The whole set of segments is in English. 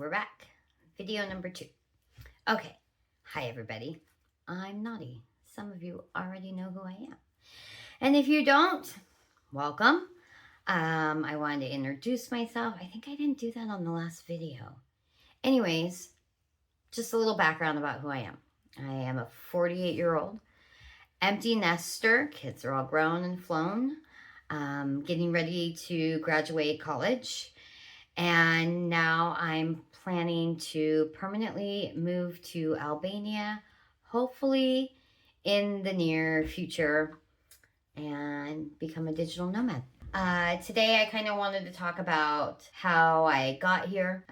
we're back. Video number 2. Okay. Hi, everybody. I'm Nawdy. Some of you already know who I am. And if you don't, welcome. I wanted to introduce myself. I think I didn't do that on the last video. Anyways, just a little background about who I am. I am a 48-year-old empty nester. Kids are all grown and flown. Getting ready to graduate college. And now I'm planning to permanently move to Albania, hopefully in the near future, and become a digital nomad. Today I kind of wanted to talk about how I got here,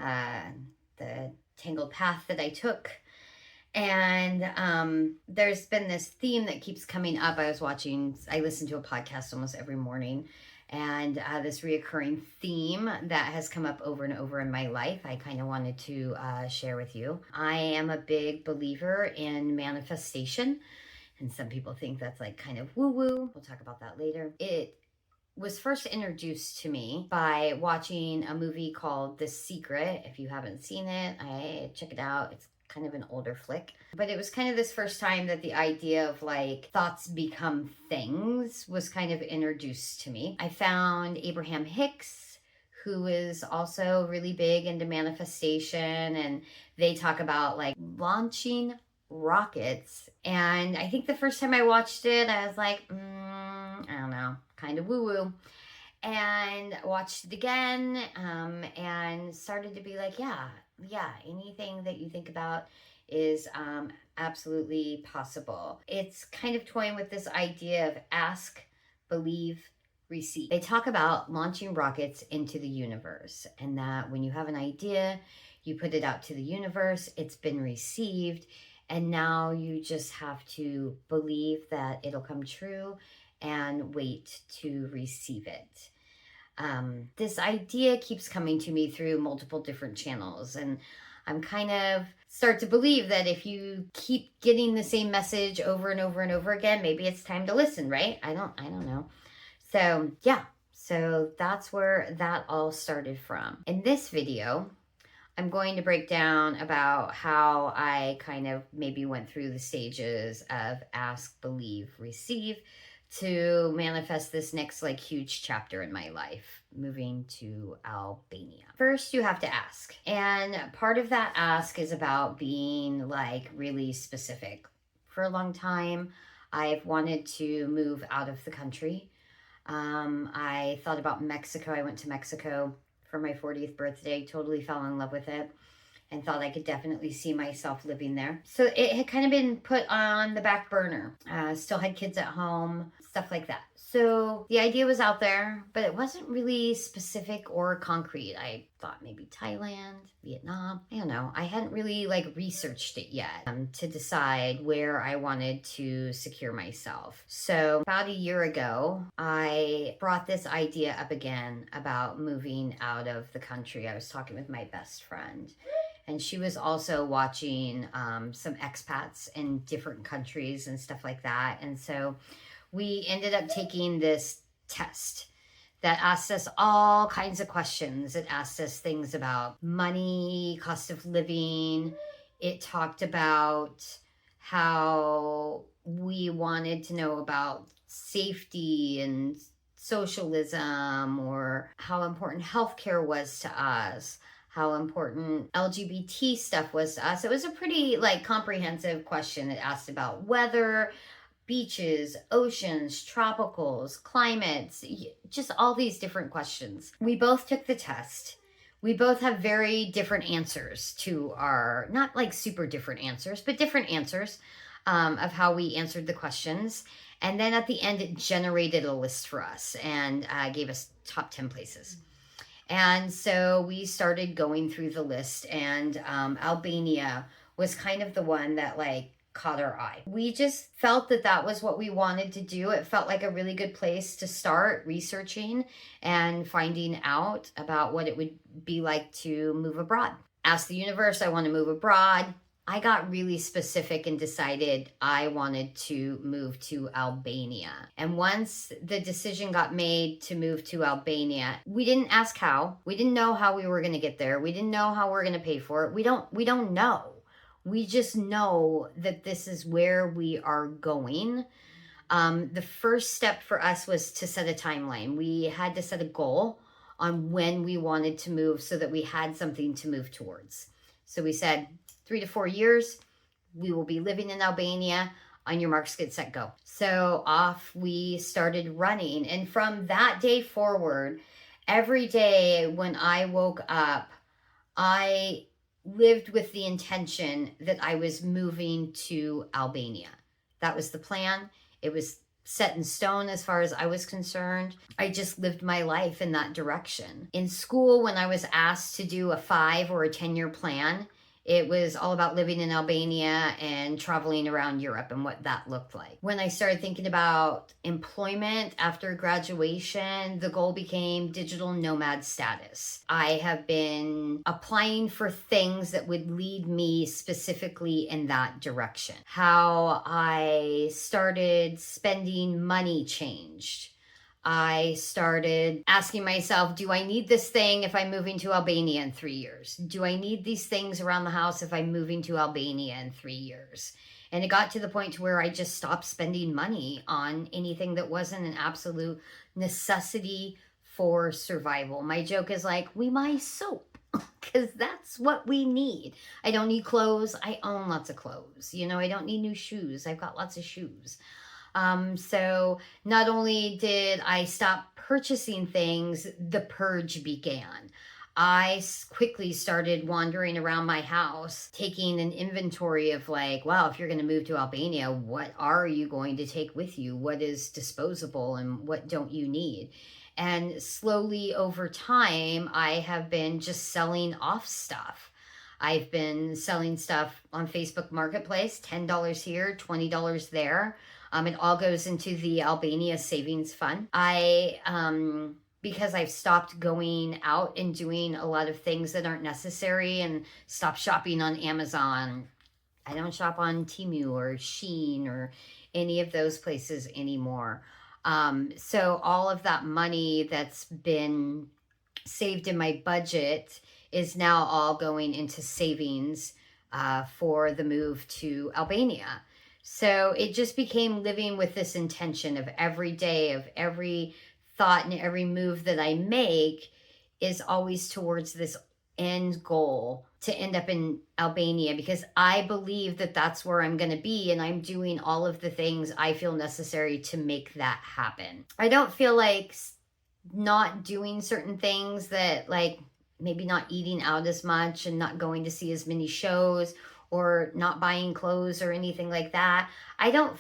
the tangled path that I took. And there's been this theme that keeps coming up. I listen to a podcast almost every morning, and this reoccurring theme that has come up over and over in my life, I kind of wanted to share with you. I am a big believer in manifestation, and some people think that's like kind of woo-woo. We'll talk about that later. It was first introduced to me by watching a movie called The Secret. If you haven't seen it, check it out. It's kind of an older flick, but it was kind of this first time that the idea of like thoughts become things was kind of introduced to me. I found Abraham Hicks, who is also really big into manifestation, and they talk about like launching rockets. And I think the first time I watched it, I was like, I don't know, kind of woo-woo. And watched it again, and started to be like, yeah, anything that you think about is absolutely possible. It's kind of toying with this idea of ask, believe, receive. They talk about launching rockets into the universe, and that when you have an idea, you put it out to the universe, it's been received, and now you just have to believe that it'll come true and wait to receive it. This idea keeps coming to me through multiple different channels, and I'm kind of start to believe that if you keep getting the same message over and over and over again, maybe it's time to listen, right? I don't know. So yeah, so that's where that all started from. In this video, I'm going to break down about how I kind of maybe went through the stages of ask, believe, receive, to manifest this next like huge chapter in my life, moving to Albania. First, you have to ask. And part of that ask is about being like really specific. For a long time, I've wanted to move out of the country. I thought about Mexico. I went to Mexico for my 40th birthday, totally fell in love with it, and thought I could definitely see myself living there. So it had kind of been put on the back burner. Still had kids at home, stuff like that. So the idea was out there, but it wasn't really specific or concrete. I thought maybe Thailand, Vietnam, I don't know. I hadn't really like researched it yet to decide where I wanted to secure myself. So about a year ago, I brought this idea up again about moving out of the country. I was talking with my best friend, and she was also watching some expats in different countries and stuff like that. And so we ended up taking this test that asked us all kinds of questions. It asked us things about money, cost of living. It talked about how we wanted to know about safety and socialism, or how important healthcare was to us, how important LGBT stuff was to us. It was a pretty like comprehensive question. It asked about weather, beaches, oceans, tropicals, climates, just all these different questions. We both took the test. We both have very different answers to our, not like super different answers, but different answers of how we answered the questions. And then at the end, it generated a list for us and gave us top 10 places. And so we started going through the list, and Albania was kind of the one that like caught our eye. We just felt that that was what we wanted to do. It felt like a really good place to start researching and finding out about what it would be like to move abroad. Ask the universe, I want to move abroad. I got really specific and decided I wanted to move to Albania. And once the decision got made to move to Albania, we didn't ask how. We didn't know how we were going to get there. We didn't know how we're going to pay for it. We don't know. We just know that this is where we are going. The first step for us was to set a timeline. We had to set a goal on when we wanted to move so that we had something to move towards. So we said 3 to 4 years, we will be living in Albania. On your marks, get set, go. So off we started running. And from that day forward, every day when I woke up, I lived with the intention that I was moving to Albania. That was the plan. It was set in stone as far as I was concerned. I just lived my life in that direction. In school, when I was asked to do a 5 or a 10-year plan, it was all about living in Albania and traveling around Europe and what that looked like. When I started thinking about employment after graduation, the goal became digital nomad status. I have been applying for things that would lead me specifically in that direction. How I started spending money changed. I started asking myself, do I need this thing if I'm moving to Albania in 3 years? Do I need these things around the house if I'm moving to Albania in 3 years? And it got to the point where I just stopped spending money on anything that wasn't an absolute necessity for survival. My joke is like, we buy soap because that's what we need. I don't need clothes. I own lots of clothes. You know, I don't need new shoes. I've got lots of shoes. So not only did I stop purchasing things, the purge began. I quickly started wandering around my house, taking an inventory of like, wow, if you're going to move to Albania, what are you going to take with you? What is disposable and what don't you need? And slowly over time, I have been just selling off stuff. I've been selling stuff on Facebook Marketplace, $10 here, $20 there. It all goes into the Albania Savings Fund. Because I've stopped going out and doing a lot of things that aren't necessary and stopped shopping on Amazon. I don't shop on Temu or Shein or any of those places anymore. So all of that money that's been saved in my budget is now all going into savings for the move to Albania. So it just became living with this intention of every day, of every thought and every move that I make is always towards this end goal to end up in Albania, because I believe that that's where I'm going to be, and I'm doing all of the things I feel necessary to make that happen. I don't feel like not doing certain things, that like maybe not eating out as much and not going to see as many shows or not buying clothes or anything like that. I don't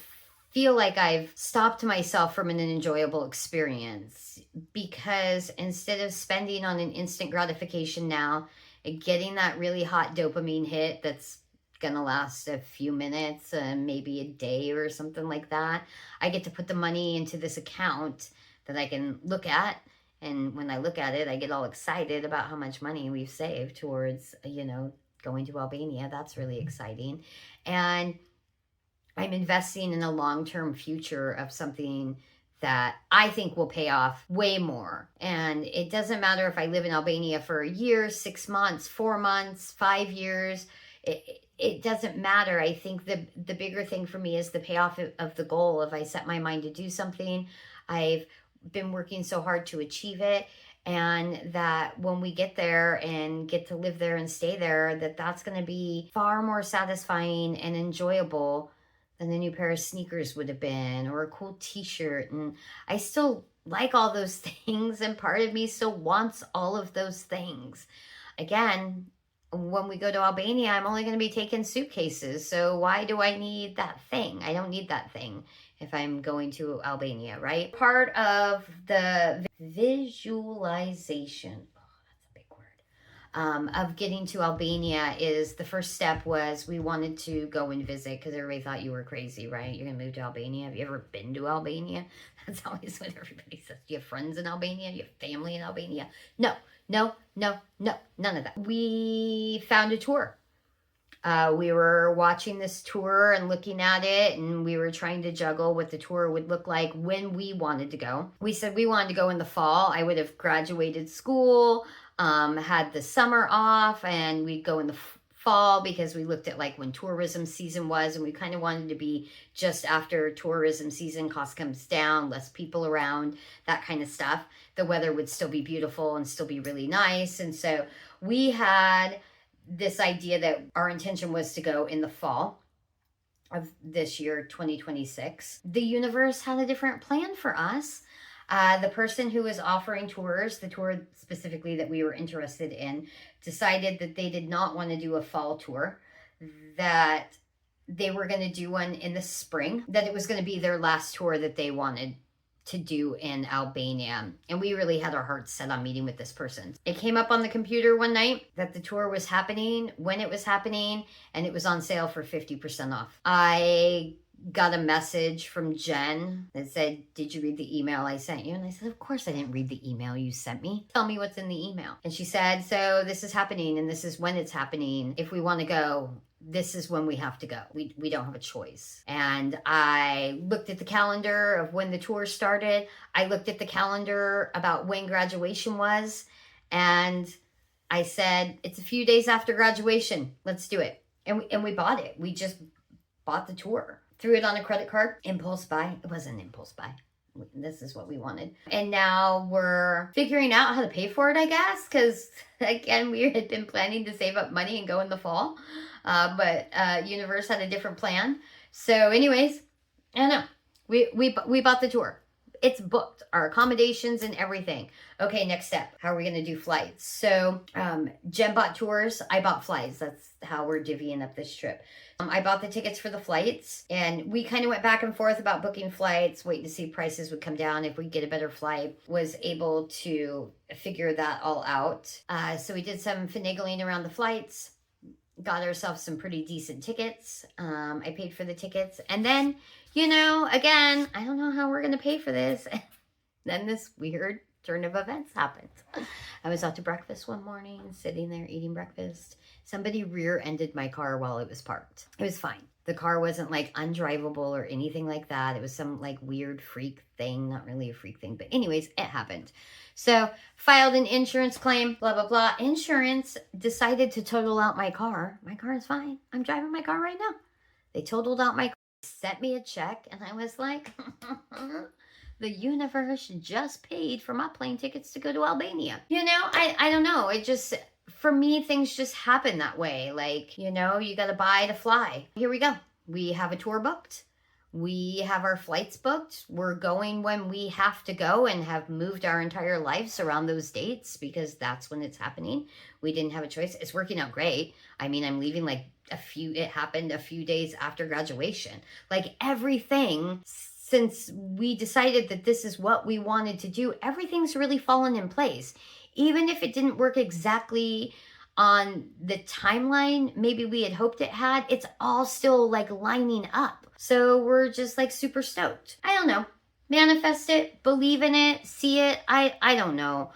feel like I've stopped myself from an enjoyable experience, because instead of spending on an instant gratification now and getting that really hot dopamine hit that's gonna last a few minutes, maybe a day or something like that, I get to put the money into this account that I can look at. And when I look at it, I get all excited about how much money we've saved towards, going to Albania. That's really exciting. And I'm investing in a long-term future of something that I think will pay off way more. And it doesn't matter if I live in Albania for a year, 6 months, 4 months, 5 years. It doesn't matter. I think the bigger thing for me is the payoff of the goal. If I set my mind to do something, I've been working so hard to achieve it. And that when we get there and get to live there and stay there, that's going to be far more satisfying and enjoyable than a new pair of sneakers would have been, or a cool t-shirt. And I still like all those things, and part of me still wants all of those things. Again, when we go to Albania, I'm only going to be taking suitcases. So why do I need that thing? I don't need that thing if I'm going to Albania, right? Part of the visualization, that's a big word, of getting to Albania is, the first step was we wanted to go and visit, because everybody thought you were crazy, right? You're going to move to Albania. Have you ever been to Albania? That's always what everybody says. Do you have friends in Albania? Do you have family in Albania? No, none of that. We found a tour. We were watching this tour and looking at it, and we were trying to juggle what the tour would look like when we wanted to go. We said we wanted to go in the fall. I would have graduated school, had the summer off, and we'd go in the fall because we looked at like when tourism season was, and we kind of wanted to be just after tourism season, cost comes down, less people around, that kind of stuff. The weather would still be beautiful and still be really nice. And so we had this idea that our intention was to go in the fall of this year, 2026. The universe had a different plan for us. The person who was offering tours, the tour specifically that we were interested in, decided that they did not want to do a fall tour, that they were going to do one in the spring, that it was going to be their last tour that they wanted to do in Albania. And we really had our hearts set on meeting with this person. It came up on the computer one night that the tour was happening, when it was happening, and it was on sale for 50% off. I got a message from Jen that said, "Did you read the email I sent you?" And I said, "Of course I didn't read the email you sent me. Tell me what's in the email." And she said, "So this is happening, and this is when it's happening. If we want to go, this is when we have to go. We don't have a choice." And I looked at the calendar of when the tour started. I looked at the calendar about when graduation was. And I said, "It's a few days after graduation. Let's do it." And we bought it. We just bought the tour. Threw it on a credit card. Impulse buy. It wasn't an impulse buy. This is what we wanted. And now we're figuring out how to pay for it, I guess. Because, again, we had been planning to save up money and go in the fall. But Universe had a different plan. So anyways, I don't know. We bought the tour. It's booked. Our accommodations and everything. Okay, next step. How are we going to do flights? So Jen bought tours. I bought flights. That's how we're divvying up this trip. I bought the tickets for the flights, and we kind of went back and forth about booking flights, waiting to see if prices would come down, if we get a better flight. Was able to figure that all out. So we did some finagling around the flights, got ourselves some pretty decent tickets. I paid for the tickets, and then, again, I don't know how we're going to pay for this. Then this weird turn of events happened. I was out to breakfast one morning, sitting there eating breakfast. Somebody rear-ended my car while it was parked. It was fine. The car wasn't like undrivable or anything like that. It was some like weird freak thing, not really a freak thing, but anyways, it happened. So filed an insurance claim, blah, blah, blah. Insurance decided to total out my car. My car is fine. I'm driving my car right now. They totaled out my car, sent me a check, and I was like, the universe just paid for my plane tickets to go to Albania. I don't know. It just, for me, things just happen that way. Like, you got to buy to fly. Here we go. We have a tour booked. We have our flights booked. We're going when we have to go and have moved our entire lives around those dates because that's when it's happening. We didn't have a choice. It's working out great. I mean, I'm leaving it happened a few days after graduation. Like everything, since we decided that this is what we wanted to do, everything's really fallen in place. Even if it didn't work exactly on the timeline maybe we had hoped it had, it's all still like lining up. So we're just like super stoked. I don't know. Manifest it, believe in it, see it. I don't know.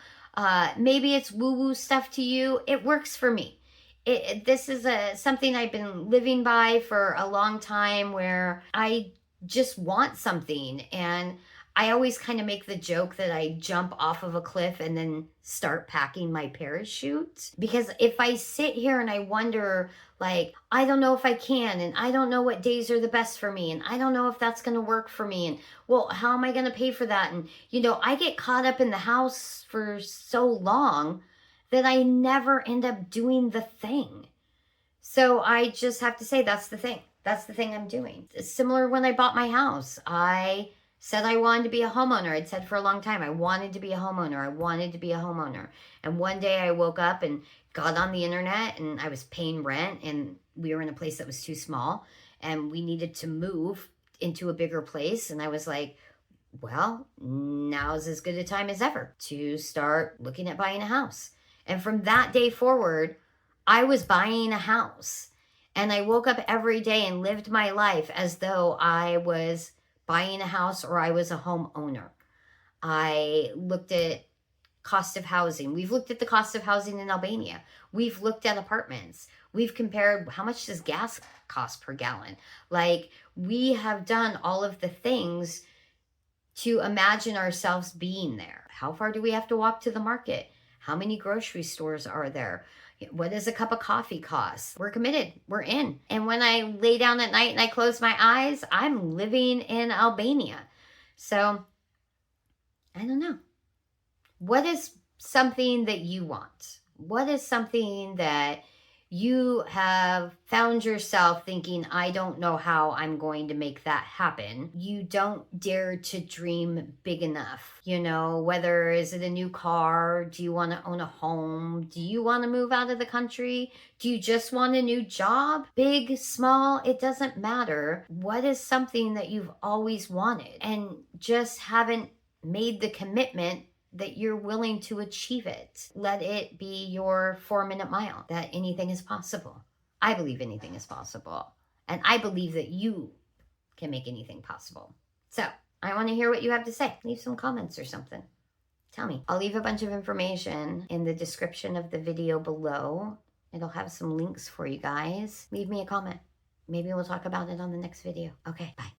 Maybe it's woo-woo stuff to you. It works for me. This is something I've been living by for a long time, where I just want something, and I always kind of make the joke that I jump off of a cliff and then start packing my parachute. Because if I sit here and I wonder, like, I don't know if I can, and I don't know what days are the best for me, and I don't know if that's going to work for me, and well, how am I going to pay for that? And, I get caught up in the house for so long that I never end up doing the thing. So I just have to say, that's the thing. That's the thing I'm doing. It's similar when I bought my house. I said I wanted to be a homeowner. I'd said for a long time, I wanted to be a homeowner. I wanted to be a homeowner. And one day I woke up and got on the internet, and I was paying rent, and we were in a place that was too small, and we needed to move into a bigger place. And I was like, well, now's as good a time as ever to start looking at buying a house. And from that day forward, I was buying a house. And I woke up every day and lived my life as though I was buying a house or I was a homeowner. I looked at cost of housing. We've looked at the cost of housing in Albania. We've looked at apartments. We've compared how much does gas cost per gallon. Like, we have done all of the things to imagine ourselves being there. How far do we have to walk to the market? How many grocery stores are there? What does a cup of coffee cost? We're committed. We're in. And when I lay down at night and I close my eyes, I'm living in Albania. So, I don't know. What is something that you want? What is something that you have found yourself thinking, I don't know how I'm going to make that happen? You don't dare to dream big enough. You know, whether is it a new car? Do you want to own a home? Do you want to move out of the country? Do you just want a new job? Big, small, it doesn't matter. What is something that you've always wanted and just haven't made the commitment that you're willing to achieve it? Let it be your 4-minute mile, that anything is possible. I believe anything is possible. And I believe that you can make anything possible. So I want to hear what you have to say. Leave some comments or something. Tell me. I'll leave a bunch of information in the description of the video below. It'll have some links for you guys. Leave me a comment. Maybe we'll talk about it on the next video. Okay, bye.